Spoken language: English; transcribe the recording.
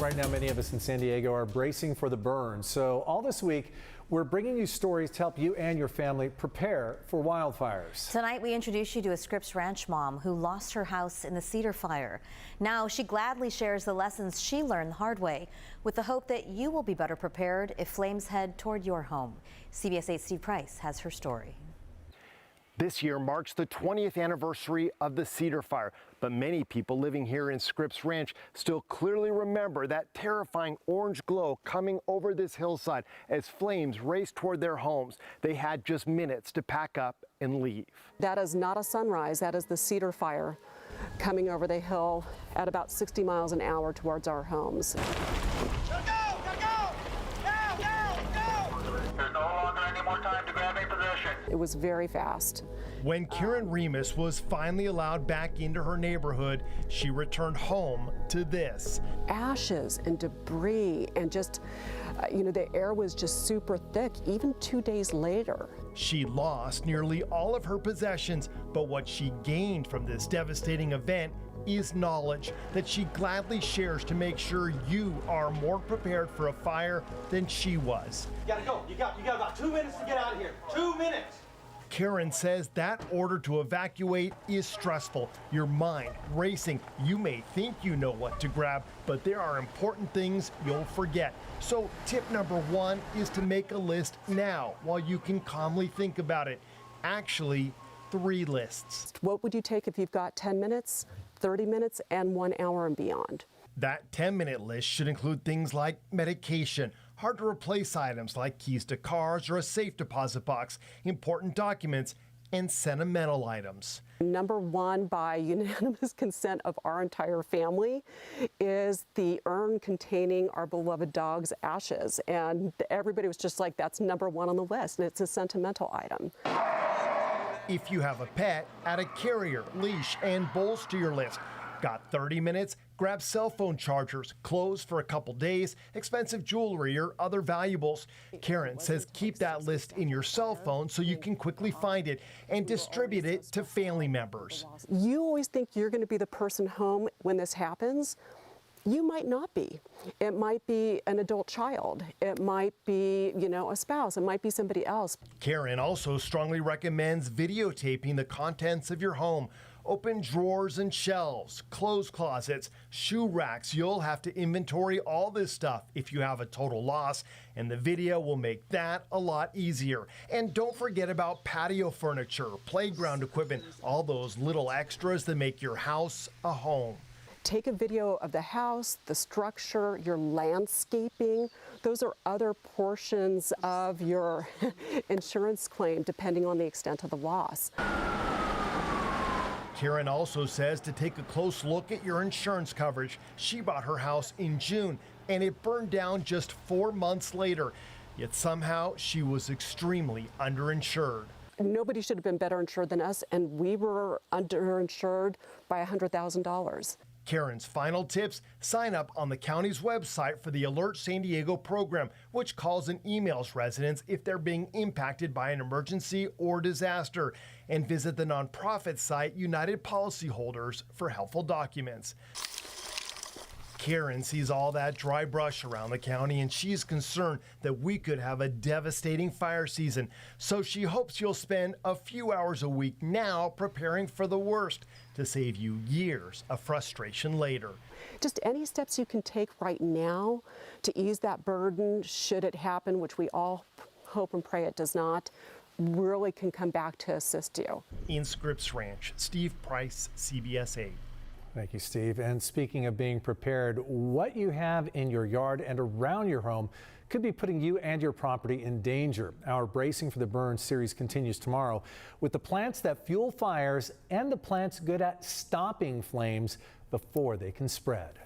Right now, many of us in San Diego are bracing for the burns. So all this week, we're bringing you stories to help you and your family prepare for wildfires. Tonight, we introduce you to a Scripps Ranch mom who lost her house in the Cedar Fire. Now, she gladly shares the lessons she learned the hard way with the hope that you will be better prepared if flames head toward your home. CBS 8's Steve Price has her story. This year marks the 20th anniversary of the Cedar Fire, but many people living here in Scripps Ranch still clearly remember that terrifying orange glow coming over this hillside as flames raced toward their homes. They had just minutes to pack up and leave. That is not a sunrise, that is the Cedar Fire coming over the hill at about 60 miles an hour towards our homes. It was very fast. When Karen Remus was finally allowed back into her neighborhood, she returned home to this. Ashes and debris and just, the air was just super thick, even 2 days later. She lost nearly all of her possessions, but what she gained from this devastating event is knowledge that she gladly shares to make sure you are more prepared for a fire than she was. You gotta go. You got about 2 minutes to get out of here. 2 minutes. Karen says that order to evacuate is stressful. Your mind racing. You may think you know what to grab, but there are important things you'll forget. So tip number 1 is to make a list now while you can calmly think about it. Actually, 3 lists. What would you take if you've got 10 minutes, 30 minutes, and 1 hour and beyond? That 10-minute list should include things like medication, hard to replace items like keys to cars or a safe deposit box, important documents, and sentimental items. Number 1, by unanimous consent of our entire family, is the urn containing our beloved dog's ashes. And everybody was just like, that's number 1 on the list, and it's a sentimental item. If you have a pet, add a carrier, leash, and bowls to your list. Got 30 minutes? Grab cell phone chargers, clothes for a couple days, expensive jewelry, or other valuables. Karen says keep that list in your cell phone so you can quickly find it and distribute it to family members. You always think you're going to be the person home when this happens. You might not be. It might be an adult child. It might be, a spouse. It might be somebody else. Karen also strongly recommends videotaping the contents of your home. Open drawers and shelves, clothes closets, shoe racks. You'll have to inventory all this stuff if you have a total loss, and the video will make that a lot easier. And don't forget about patio furniture, playground equipment, all those little extras that make your house a home. Take a video of the house, the structure, your landscaping. Those are other portions of your insurance claim, depending on the extent of the loss. Karen also says to take a close look at your insurance coverage. She bought her house in June, and it burned down just 4 months later. Yet somehow she was extremely underinsured. Nobody should have been better insured than us, and we were underinsured by $100,000. Karen's final tips: sign up on the county's website for the Alert San Diego program, which calls and emails residents if they're being impacted by an emergency or disaster, and visit the nonprofit site United Policyholders for helpful documents. Karen sees all that dry brush around the county, and she's concerned that we could have a devastating fire season. So she hopes you'll spend a few hours a week now preparing for the worst to save you years of frustration later. Just any steps you can take right now to ease that burden, should it happen, which we all hope and pray it does not, really can come back to assist you. In Scripps Ranch, Steve Price, CBS 8. Thank you, Steve. And speaking of being prepared, what you have in your yard and around your home could be putting you and your property in danger. Our Bracing for the Burn series continues tomorrow with the plants that fuel fires and the plants good at stopping flames before they can spread.